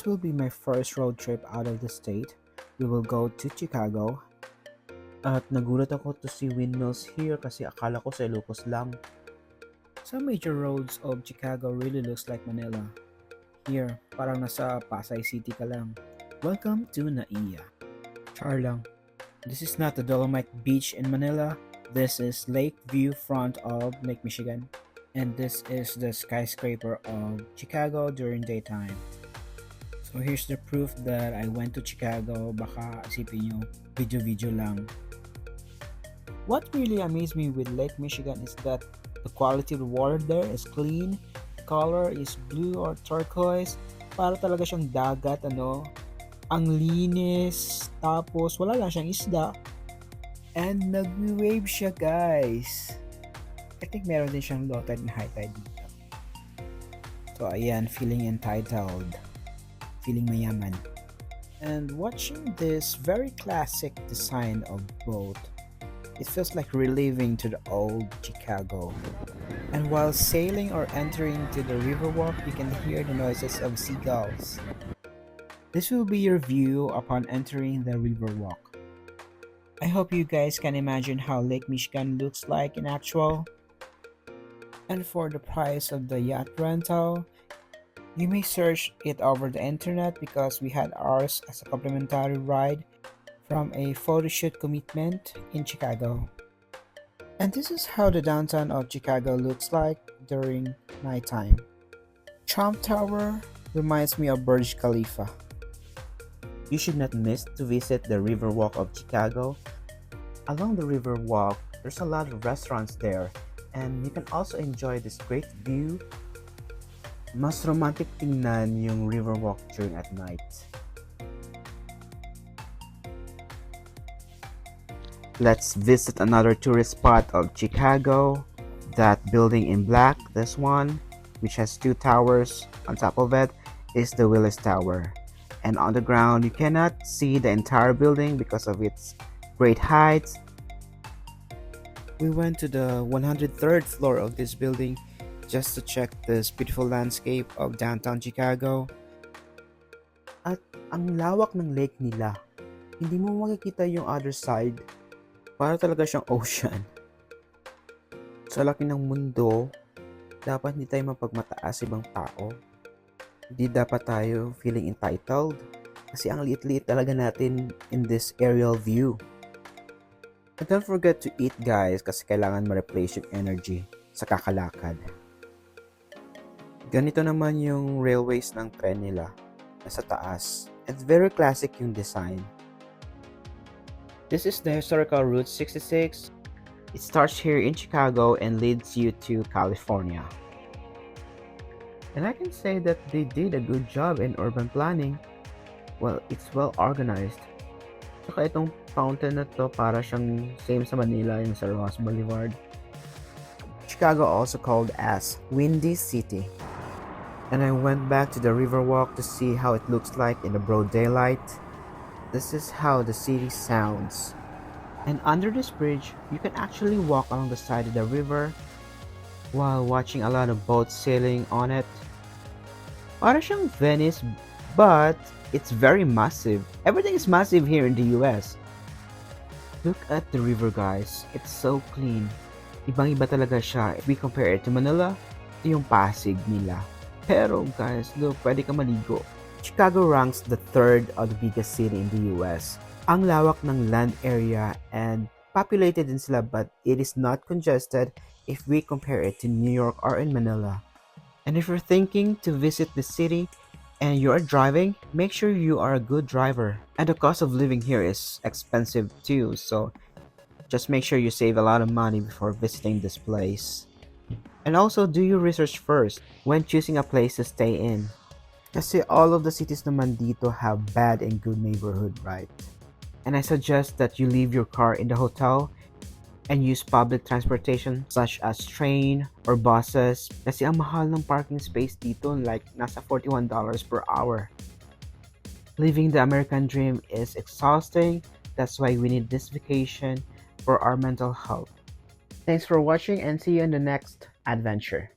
This will be my first road trip out of the state. We will go to Chicago. At nagulat ako to see windmills here kasi akala ko sa Ilocos lang. Some major roads of Chicago really looks like Manila. Here, parang nasa Pasay City ka lang. Welcome to Naiya. Char lang. This is not the Dolomite Beach in Manila. This is Lake View front of Lake Michigan. And this is the skyscraper of Chicago during daytime. So here's the proof that I went to Chicago. Baka isipin nyo, video lang. What really amazed me with Lake Michigan is that the quality of the water there is clean. The color is blue or turquoise. Para talaga siyang dagat, ano. Ang linis. Tapos wala lang siyang isda. And nag-wave siya, guys. I think meron din siyang low tide and high tide dito. So ayan, feeling entitled. Feeling mayaman. And watching this very classic design of boat, it feels like reliving to the old Chicago. And while sailing or entering to the riverwalk, you can hear the noises of seagulls. This will be your view upon entering the riverwalk. I hope you guys can imagine how Lake Michigan looks like in actual. And for the price of the yacht rental, you may search it over the internet because we had ours as a complimentary ride from a photo shoot commitment in Chicago. And this is how the downtown of Chicago looks like during nighttime. Trump Tower reminds me of Burj Khalifa. You should not miss to visit the Riverwalk of Chicago. Along the Riverwalk, there's a lot of restaurants there, and you can also enjoy this great view. Mas romantic tingnan yung Riverwalk during at night. Let's visit another tourist spot of Chicago. That building in black, this one, which has two towers on top of it, is the Willis Tower. And on the ground, you cannot see the entire building because of its great height. We went to the 103rd floor of this building just to check this beautiful landscape of downtown Chicago. At ang lawak ng lake nila. Hindi mo makikita yung other side. Para talaga siyang ocean. Sa laki ng mundo, dapat hindi tayo mapagmataas ibang tao. Hindi dapat tayo feeling entitled. Kasi ang liit-liit talaga natin in this aerial view. And don't forget to eat, guys, kasi kailangan ma-replace yung energy sa kakalakad. Ganito naman yung railways ng tren nila. Nasa taas. It's very classic yung design. This is the historical Route 66. It starts here in Chicago and leads you to California. And I can say that they did a good job in urban planning. Well, it's well organized. Saka itong fountain na to para siyang same sa Manila yung sa Ross Boulevard. Chicago also called as Windy City. And I went back to the Riverwalk to see how it looks like in the broad daylight. This is how the city sounds. And under this bridge, you can actually walk along the side of the river while watching a lot of boats sailing on it. Para siyang Venice, but it's very massive. Everything is massive here in the US. Look at the river, guys. It's so clean. Ibang-iba talaga siya. If we compare it to Manila, ito yung Pasig nila. Pero guys, look, pwede ka maligo. Chicago ranks the third of the biggest city in the US. Ang lawak ng land area and populated din sila, but it is not congested if we compare it to New York or in Manila. And if you're thinking to visit the city and you are driving, make sure you are a good driver. And the cost of living here is expensive too, so just make sure you save a lot of money before visiting this place. And also, do your research first when choosing a place to stay in. Kasi all of the cities naman dito have bad and good neighborhood, right? And I suggest that you leave your car in the hotel and use public transportation such as train or buses. Kasi ang mahal ng parking space dito, like nasa $41 per hour. Living the American dream is exhausting. That's why we need this vacation for our mental health. Thanks for watching and see you in the next adventure.